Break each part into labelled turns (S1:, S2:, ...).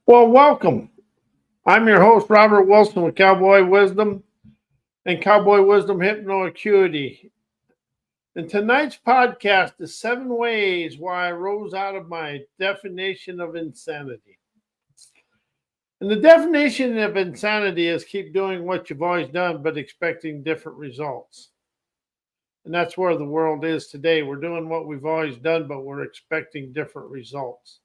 S1: Well, welcome. I'm your host, Robert Wilson with Cowboy Wisdom and Cowboy Wisdom Hypno Acuity. And tonight's podcast is 7 ways why I rose out of my definition of insanity. And the definition of insanity is keep doing what you've always done, but expecting different results. And that's where the world is today. We're doing what we've always done, but we're expecting different results.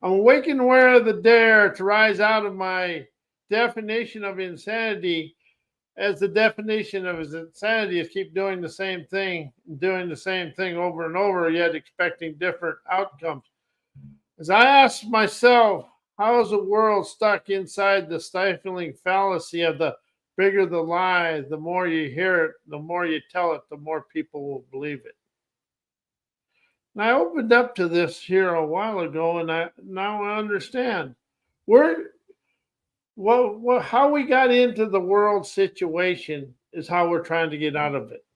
S1: I'm awake and aware of the dare to rise out of my definition of insanity, as the definition of insanity is keep doing the same thing, over and over, yet expecting different outcomes. As I ask myself, how is the world stuck inside the stifling fallacy of the bigger the lie, the more you hear it, the more you tell it, the more people will believe it? And I opened up to this here a while ago, and now I understand. How we got into the world situation is how we're trying to get out of it.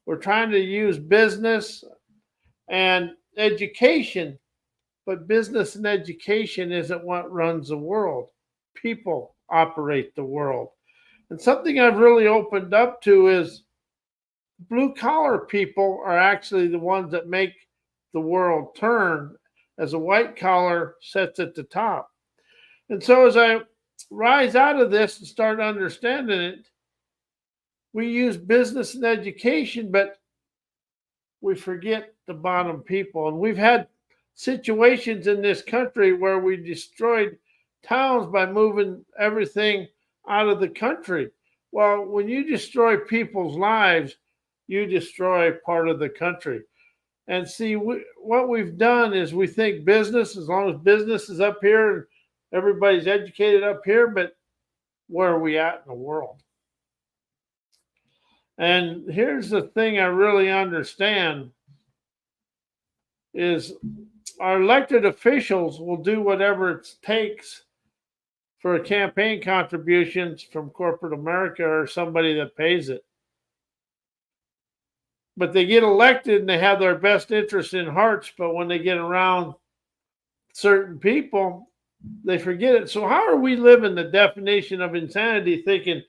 S1: We're trying to use business and education, but business and education isn't what runs the world. People operate the world. And something I've really opened up to is blue collar people are actually the ones that make the world turn, as a white collar sits at the top. And so as I rise out of this and start understanding it, we use business and education, but we forget the bottom people. And we've had situations in this country where we destroyed towns by moving everything out of the country. Well, when you destroy people's lives, you destroy part of the country. And see, what we've done is we think business, as long as business is up here and everybody's educated up here, but where are we at in the world? And here's the thing I really understand is our elected officials will do whatever it takes for campaign contributions from corporate America or somebody that pays it. But they get elected and they have their best interests in hearts, but when they get around certain people, they forget it. So how are we living the definition of insanity, thinking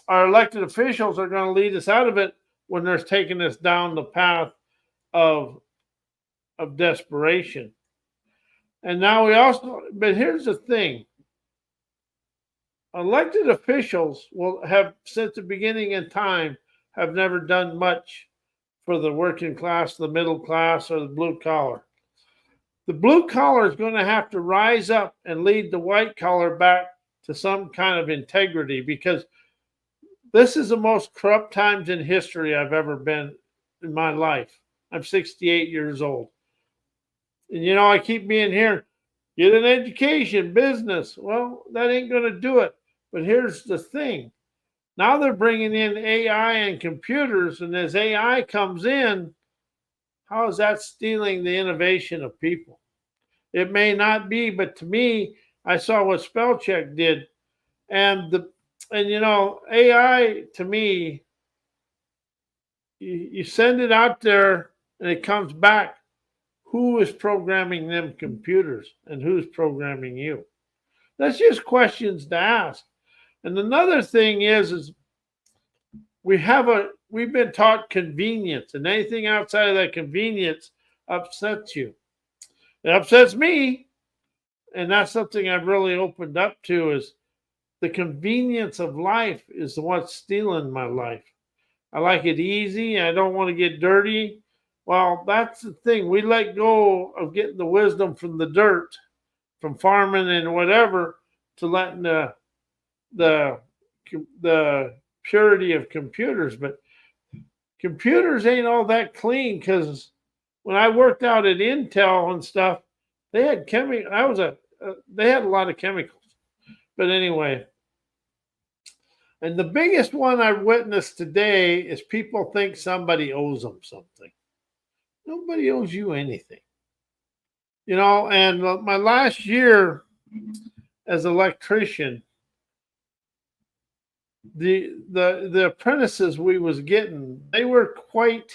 S1: our elected officials are going to lead us out of it when they're taking us down the path of desperation? And now but here's the thing. Elected officials will have, since the beginning in time, have never done much for the working class, the middle class, or the blue collar. The blue collar is going to have to rise up and lead the white collar back to some kind of integrity, because this is the most corrupt times in history I've ever been in my life. I'm 68 years old. And I keep being here, get an education, business. Well, that ain't going to do it. But here's the thing. Now they're bringing in AI and computers, and as AI comes in, how is that stealing the innovation of people? It may not be, but to me, I saw what spell check did, and AI to me, you send it out there and it comes back. Who is programming them computers, and who's programming you? That's just questions to ask. And another thing is we've been taught convenience, and anything outside of that convenience upsets you. It upsets me, and that's something I've really opened up to, is the convenience of life is what's stealing my life. I like it easy. I don't want to get dirty. Well, that's the thing. We let go of getting the wisdom from the dirt, from farming and whatever, to letting the purity of computers. But computers ain't all that clean, because when I worked out at Intel and stuff, they had they had a lot of chemicals. But anyway, and the biggest one I've witnessed today is people think somebody owes them something. Nobody owes you anything. And my last year as an electrician, the apprentices we was getting, they were quite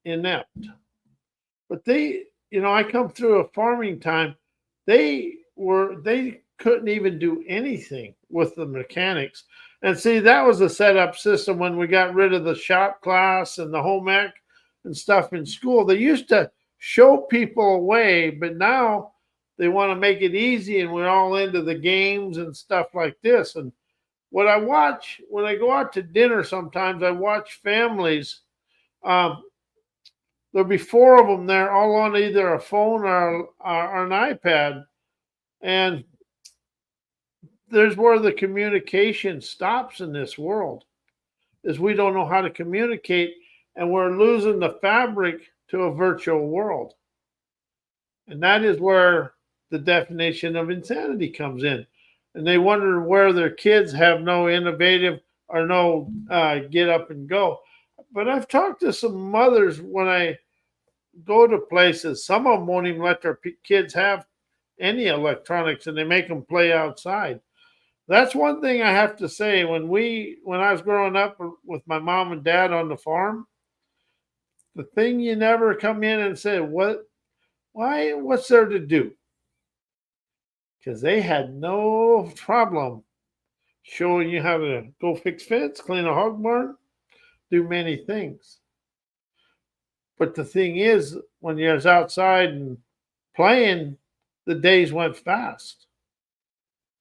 S1: inept, but they I come through a farming time. They couldn't even do anything with the mechanics. And see, that was a setup system when we got rid of the shop class and the home ec and stuff in school. They used to show people a way, but now they want to make it easy, and we're all into the games and stuff like this. And what I watch when I go out to dinner, sometimes I watch families. Um, there'll be four of them there, all on either a phone or an iPad, and there's where the communication stops in this world. Is we don't know how to communicate, and we're losing the fabric to a virtual world, and that is where the definition of insanity comes in. And they wonder where their kids have no innovative or no get up and go. But I've talked to some mothers when I go to places. Some of them won't even let their kids have any electronics, and they make them play outside. That's one thing I have to say. When I was growing up with my mom and dad on the farm, the thing you never come in and say, what's there to do? Because they had no problem showing you how to go fix fence, clean a hog barn, do many things. But the thing is, when you was outside and playing, the days went fast.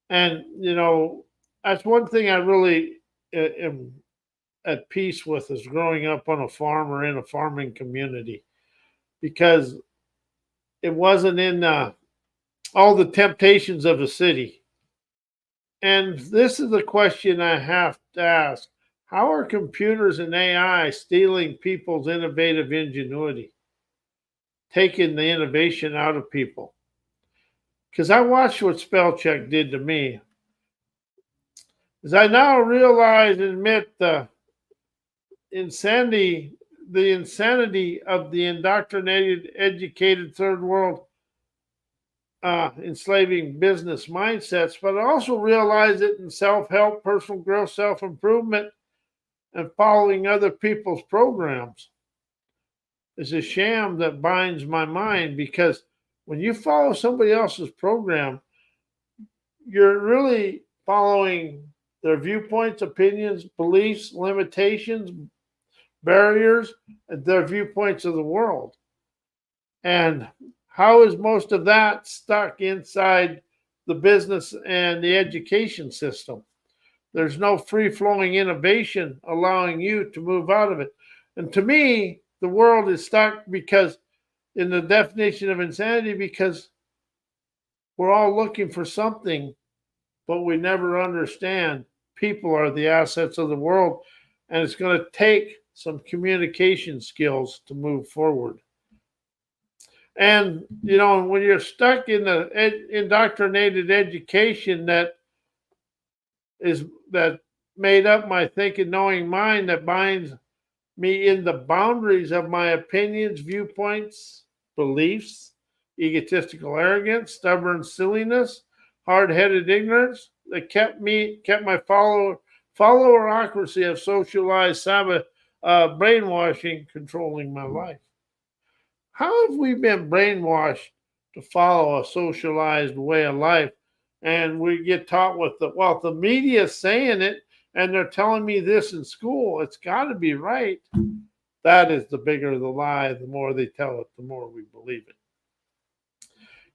S1: And, that's one thing I really am at peace with, is growing up on a farm or in a farming community, because it wasn't in all the temptations of a city. And this is the question I have to ask. How are computers and AI stealing people's innovative ingenuity, taking the innovation out of people? Because I watched what spell check did to me. As I now realize and admit insanity, the insanity of the indoctrinated, educated third world enslaving business mindsets, but I also realize it in self-help, personal growth, self-improvement, and following other people's programs is a sham that binds my mind, because when you follow somebody else's program, you're really following their viewpoints, opinions, beliefs, limitations, barriers, and their viewpoints of the world. And how is most of that stuck inside the business and the education system? There's no free flowing innovation allowing you to move out of it. And to me, the world is stuck because, in the definition of insanity, because we're all looking for something, but we never understand people are the assets of the world, and it's going to take some communication skills to move forward. And, when you're stuck in the indoctrinated education that made up my thinking, knowing mind, that binds me in the boundaries of my opinions, viewpoints, beliefs, egotistical arrogance, stubborn silliness, hard-headed ignorance, that kept my followerocracy of socialized brainwashing controlling my life. How have we been brainwashed to follow a socialized way of life? And we get taught if the media is saying it and they're telling me this in school, it's got to be right. That is the bigger the lie. The more they tell it, the more we believe it.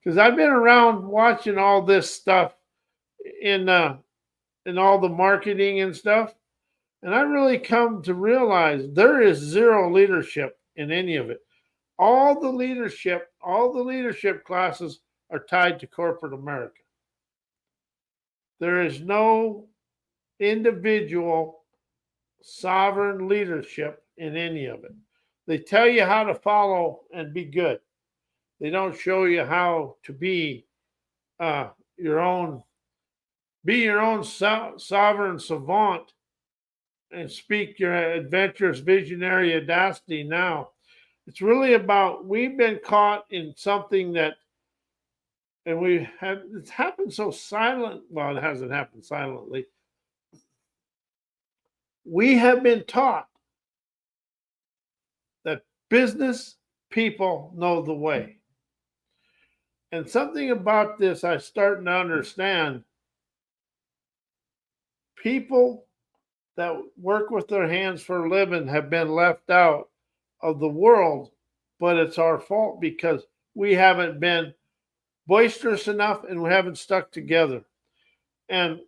S1: Because I've been around watching all this stuff in all the marketing and stuff, and I really come to realize there is zero leadership in any of it. All the leadership classes are tied to corporate America. There is no individual sovereign leadership in any of it. They tell you how to follow and be good. They don't show you how to be your own sovereign savant and speak your adventurous visionary audacity now. It's really about, we've been caught in something and it's happened so silent. Well, it hasn't happened silently. We have been taught that business people know the way. And something about this I starting to understand. People that work with their hands for a living have been left out of the world, but it's our fault because we haven't been boisterous enough and we haven't stuck together. And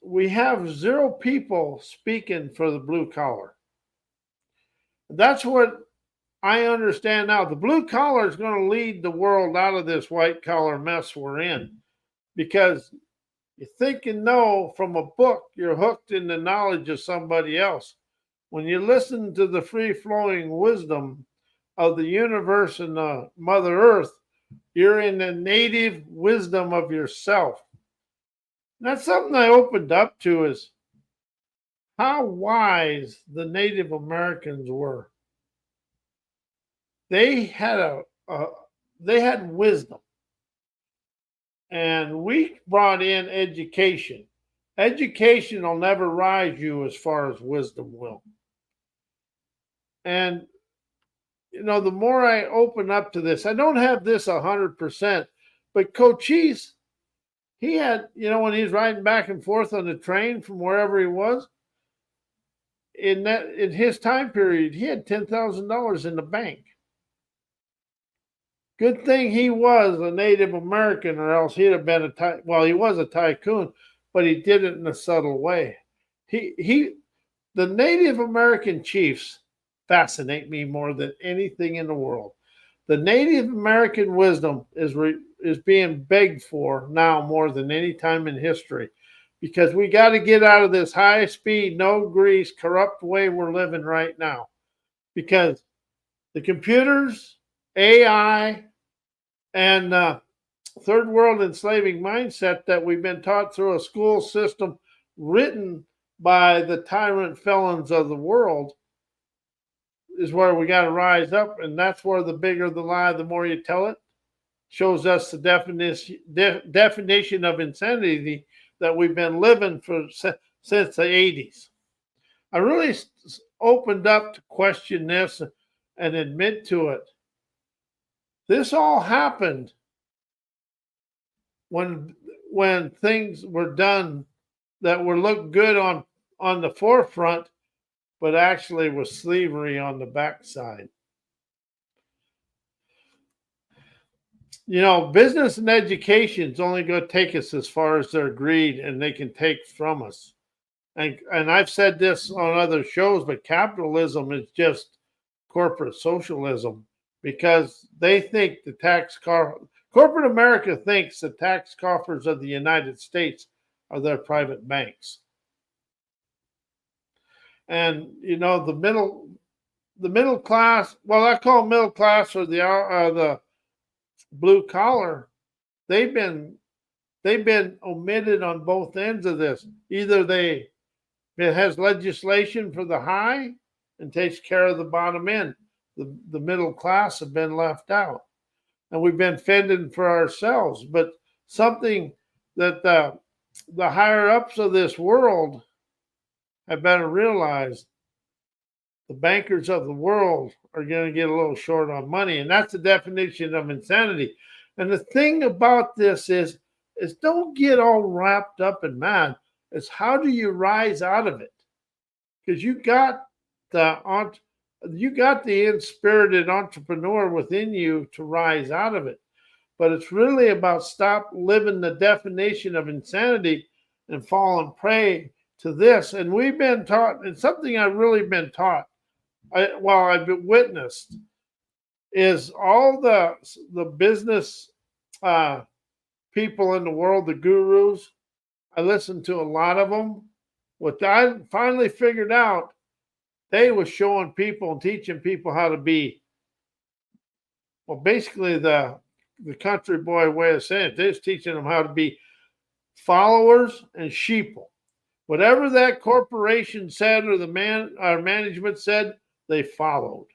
S1: we have zero people speaking for the blue collar. That's what I understand now. The blue collar is going to lead the world out of this white collar mess we're in, because you think you know from a book, you're hooked in the knowledge of somebody else. When you listen to the free flowing wisdom of the universe and the Mother Earth, you're in the native wisdom of yourself. That's something I opened up to, is how wise the Native Americans were. They had they had wisdom, and we brought in education. Education will never rise you as far as wisdom will. And the more I open up to this, I don't have this 100%, but Cochise, he had, when he's riding back and forth on the train from wherever he was, in his time period, he had $10,000 in the bank. Good thing he was a Native American, or else he'd have been he was a tycoon, but he did it in a subtle way. The Native American chiefs fascinate me more than anything in the world. The Native American wisdom is being begged for now more than any time in history, because we got to get out of this high speed, no grease, corrupt way we're living right now. Because the computers, AI, and third world enslaving mindset that we've been taught through a school system written by the tyrant felons of the world is where we got to rise up. And that's where the bigger the lie, the more you tell it, shows us the definition of insanity that we've been living since the 80s. I really opened up to question this and admit to it. This all happened when things were done that were looked good on the forefront, but actually was slavery on the backside. Business and education is only going to take us as far as their greed and they can take from us. And I've said this on other shows, but capitalism is just corporate socialism, because they think corporate America thinks the tax coffers of the United States are their private banks. And the middle class, well, I call middle class, or the blue collar, they've been omitted on both ends of this. Either it has legislation for the high and takes care of the bottom end. The middle class have been left out, and we've been fending for ourselves. But something that the higher ups of this world have better realize, the bankers of the world are going to get a little short on money, and that's the definition of insanity. And the thing about this is don't get all wrapped up and mad. It's how do you rise out of it? Because you got the inspirited entrepreneur within you to rise out of it. But it's really about stop living the definition of insanity and falling prey to this. And we've been taught, and something I've really been taught, I've been witnessed, is all the business people in the world, the gurus. I listened to a lot of them. What I finally figured out, they were showing people and teaching people how to be, well, basically the country boy way of saying it. They're teaching them how to be followers and sheeple. Whatever that corporation said or our management said, they followed.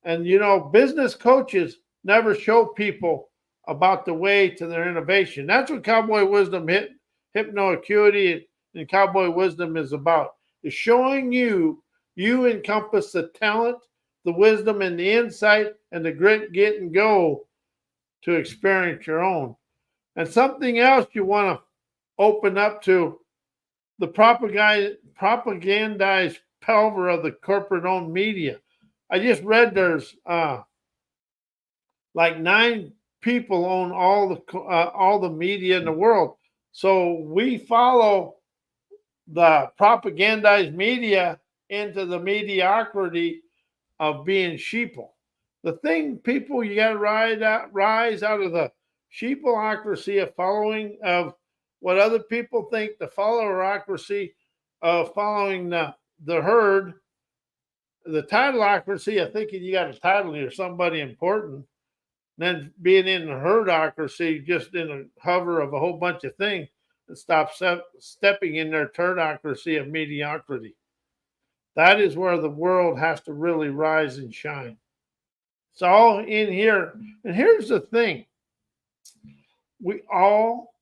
S1: And business coaches never show people about the way to their innovation. That's what Cowboy Wisdom Hypnoacuity and Cowboy Wisdom is about. Is showing you encompass the talent, the wisdom, and the insight, and the grit, get, and go to experience your own. And something else you want to open up to the propagandized power of the corporate owned media. I just read there's like 9 people own all the media in the world. So we follow the propagandized media into the mediocrity of being sheeple. The thing, people, you got to rise out of the sheepleocracy of following of what other people think, the followerocracy of following the herd, the titleocracy of thinking you got a title, you're somebody important, and then being in the herdocracy, just in a hover of a whole bunch of things, and stop stepping in their turdocracy of mediocrity. That is where the world has to really rise and shine. It's all in here. And here's the thing. We all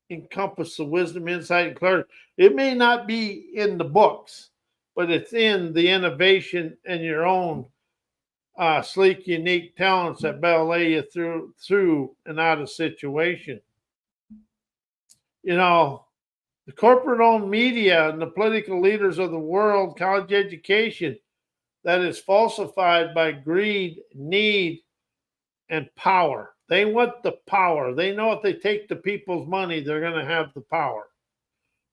S1: encompass the wisdom, insight, and clarity. It may not be in the books, but it's in the innovation and your own sleek, unique talents that ballet you through and out of situation. You know, the corporate-owned media and the political leaders of the world, college education that is falsified by greed, need, and power. They want the power. They know if they take the people's money, they're going to have the power.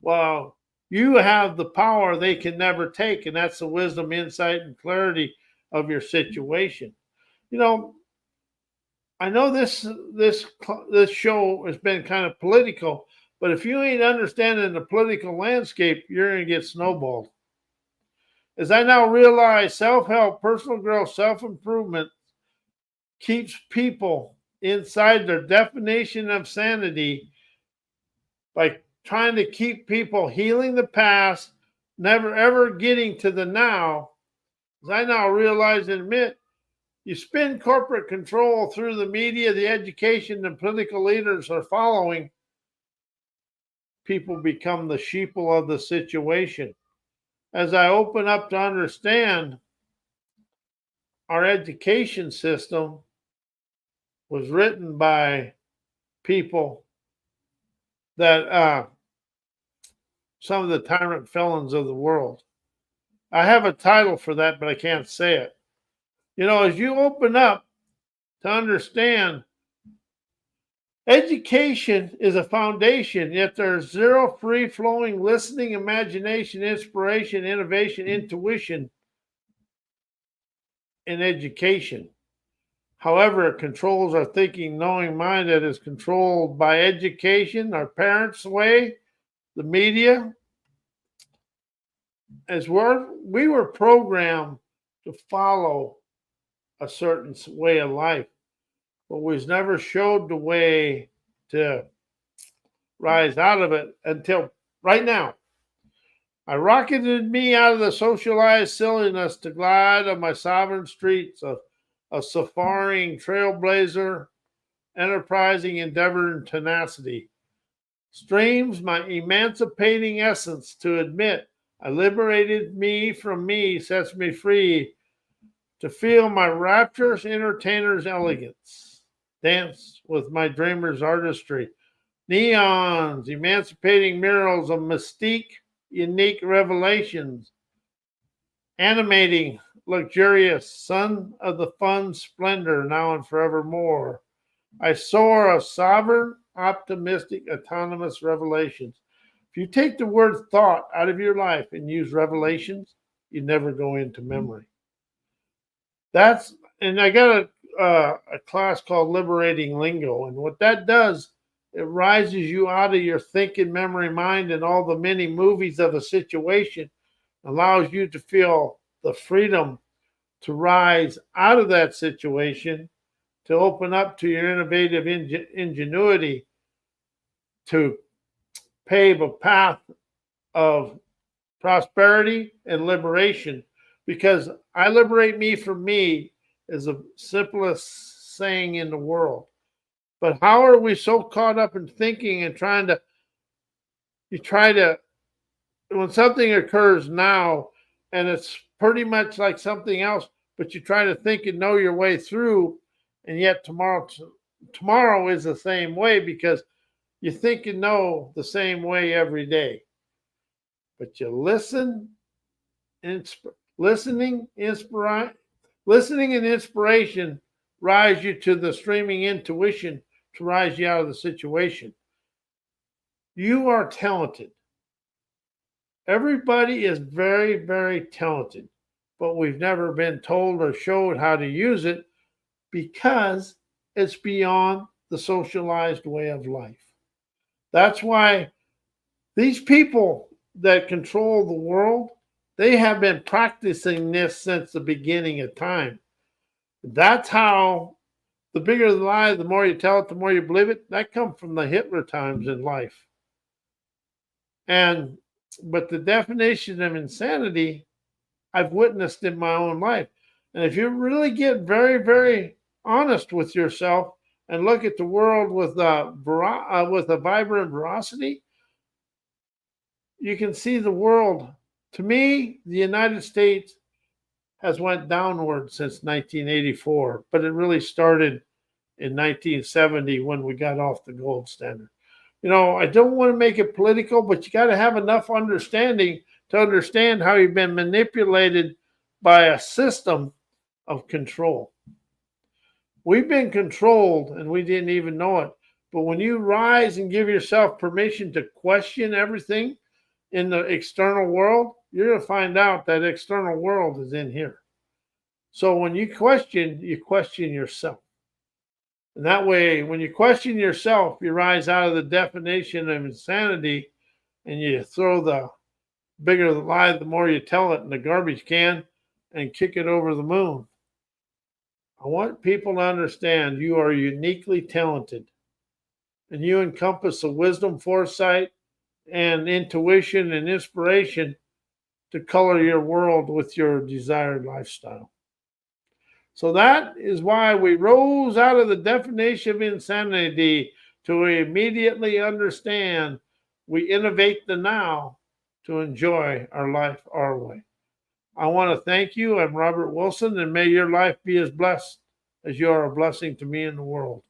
S1: Well, you have the power they can never take, and that's the wisdom, insight, and clarity of your situation. You know, I know this show has been kind of political, but if you ain't understanding the political landscape, you're going to get snowballed. As I now realize, self-help, personal growth, self-improvement keeps people inside their definition of sanity by trying to keep people healing the past, never ever getting to the now. As I now realize and admit, you spin corporate control through the media, the education, the political leaders are following. People become the sheeple of the situation. As I open up to understand, our education system was written by people that some of the tyrant felons of the world. I have a title for that, but I can't say it. You know, as you open up to understand, education is a foundation, yet there's zero free-flowing listening, imagination, inspiration, innovation, intuition in education. However, it controls our thinking, knowing mind that is controlled by education, our parents' way, the media. As we were programmed to follow a certain way of life, but was never showed the way to rise out of it until right now. I rocketed me out of the socialized silliness to glide on my sovereign streets of a safaring trailblazer, enterprising endeavor and tenacity. Streams my emancipating essence to admit I liberated me from me, sets me free to feel my rapturous entertainer's elegance. Dance with my dreamer's artistry. Neons, emancipating murals of mystique, unique revelations. Animating, luxurious, sun of the fun splendor, now and forevermore. I soar a sovereign, optimistic, autonomous revelations. If you take the word thought out of your life and use revelations, you never go into memory. And I got a class called Liberating Lingo. And what that does, it rises you out of your thinking, memory, mind, and all the many movies of a situation, allows you to feel the freedom to rise out of that situation, to open up to your innovative ingenuity, to pave a path of prosperity and liberation. Because I liberate me from me is the simplest saying in the world. But how are we so caught up in thinking and when something occurs now and it's pretty much like something else, but you try to think and know your way through, and yet tomorrow tomorrow is the same way because you think you know the same way every day. But you listen, listening, listening and inspiration rise you to the streaming intuition to rise you out of the situation. You are talented. Everybody is very, very talented, but we've never been told or showed how to use it because it's beyond the socialized way of life. That's why these people that control the world, they have been practicing this since the beginning of time. That's how the bigger the lie, the more you tell it, the more you believe it. That comes from the Hitler times in life. And but the definition of insanity I've witnessed in my own life. And if you really get very, very honest with yourself and look at the world with a vibrant veracity, you can see the world. To me, the United States has went downward since 1984, but it really started in 1970 when we got off the gold standard. I don't want to make it political, but you got to have enough understanding to understand how you've been manipulated by a system of control. We've been controlled and we didn't even know it. But when you rise and give yourself permission to question everything in the external world, you're going to find out that external world is in here. So when you question yourself. And that way, when you question yourself, you rise out of the definition of insanity and you throw the bigger the lie, the more you tell it in the garbage can and kick it over the moon. I want people to understand you are uniquely talented and you encompass the wisdom, foresight, and intuition and inspiration to color your world with your desired lifestyle. So that is why we rose out of the definition of insanity to immediately understand we innovate the now to enjoy our life our way. I want to thank you. I'm Robert Wilson, and may your life be as blessed as you are a blessing to me in the world.